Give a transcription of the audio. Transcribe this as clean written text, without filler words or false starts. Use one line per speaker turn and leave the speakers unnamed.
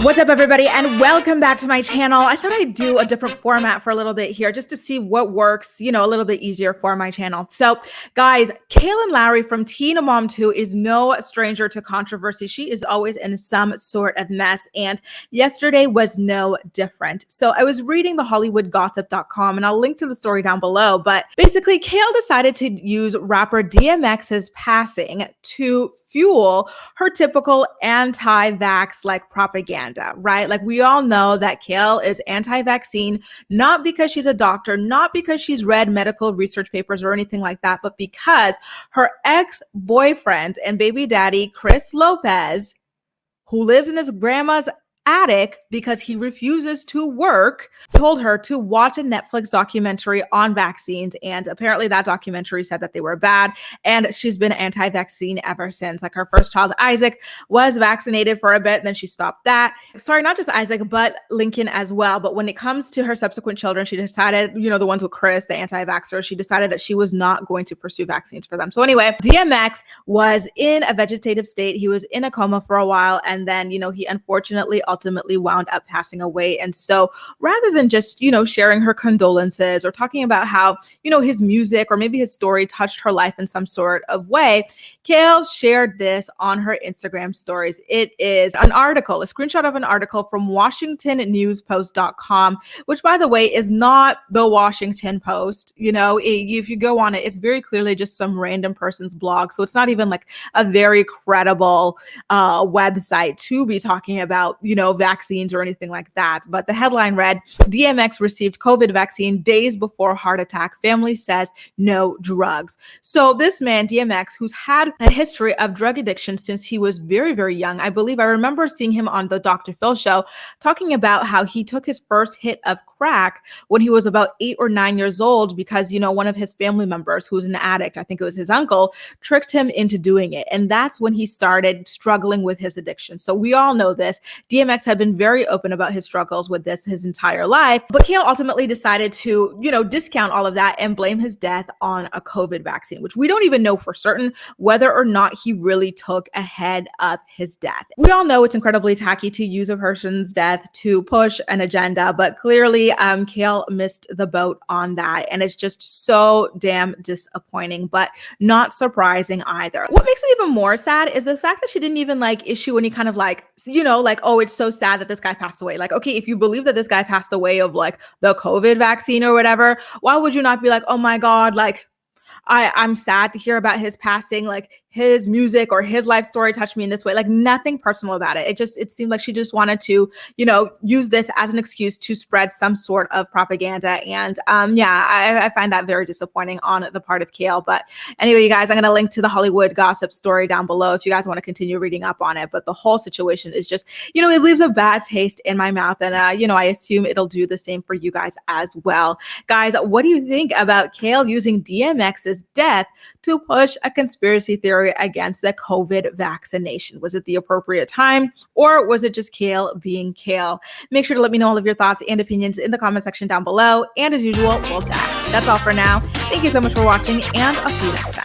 What's up, everybody, and welcome back to my channel. I thought I'd do a different format for a little bit here just to see what works, a little bit easier for my channel. So, guys, Kailyn Lowry from Teen Mom 2 is no stranger to controversy. She is always in some sort of mess, and yesterday was no different. So I was reading the HollywoodGossip.com, and I'll link to the story down below, but basically, Kail decided to use rapper DMX's passing to fuel her typical anti-vax like propaganda, right? Like, we all know that Kail is anti-vaccine, not because she's a doctor, not because she's read medical research papers or anything like that, but because her ex-boyfriend and baby daddy, Chris Lopez, who lives in his grandma's attic because he refuses to work, told her to watch a Netflix documentary on vaccines. And apparently that documentary said that they were bad. And she's been anti-vaccine ever since. Like, her first child, Isaac, was vaccinated for a bit, and then she stopped that. Sorry, not just Isaac, but Lincoln as well. But when it comes to her subsequent children, she decided, the ones with Chris, the anti-vaxxer, she decided that she was not going to pursue vaccines for them. So anyway, DMX was in a vegetative state. He was in a coma for a while. And then, he unfortunately ultimately wound up passing away. And so rather than just, sharing her condolences or talking about how, his music or maybe his story touched her life in some sort of way, Kail shared this on her Instagram stories. It is an article, a screenshot of an article from WashingtonNewsPost.com, which, by the way, is not the Washington Post. If you go on it, it's very clearly just some random person's blog. So it's not even like a very credible website to be talking about, vaccines or anything like that. But the headline read, DMX received COVID vaccine days before heart attack. Family says no drugs. So this man, DMX, who's had a history of drug addiction since he was very, very young. I believe I remember seeing him on the Dr. Phil show talking about how he took his first hit of crack when he was about 8 or 9 years old because, one of his family members who's an addict, I think it was his uncle, tricked him into doing it. And that's when he started struggling with his addiction. So we all know this. DMX had been very open about his struggles with this his entire life. But Kail ultimately decided to, discount all of that and blame his death on a COVID vaccine, which we don't even know for certain whether or not he really took ahead of his death. We all know it's incredibly tacky to use a person's death to push an agenda, but clearly Kail missed the boat on that. And it's just so damn disappointing, but not surprising either. What makes it even more sad is the fact that she didn't even issue any kind of oh, it's so sad that this guy passed away. Like, okay, if you believe that this guy passed away of the COVID vaccine or whatever, why would you not be like, oh my God, I'm sad to hear about his passing, his music or his life story touched me in this way, nothing personal about it. It seemed like she just wanted to, use this as an excuse to spread some sort of propaganda. And I find that very disappointing on the part of Kail. But anyway, you guys, I'm going to link to the Hollywood Gossip story down below if you guys want to continue reading up on it. But the whole situation is just, it leaves a bad taste in my mouth. And, I assume it'll do the same for you guys as well. Guys, what do you think about Kail using DMX's death to push a conspiracy theory against the COVID vaccination? Was it the appropriate time, or was it just Kail being Kail? Make sure to let me know all of your thoughts and opinions in the comment section down below. And as usual, we'll chat. That's all for now. Thank you so much for watching, and I'll see you next time.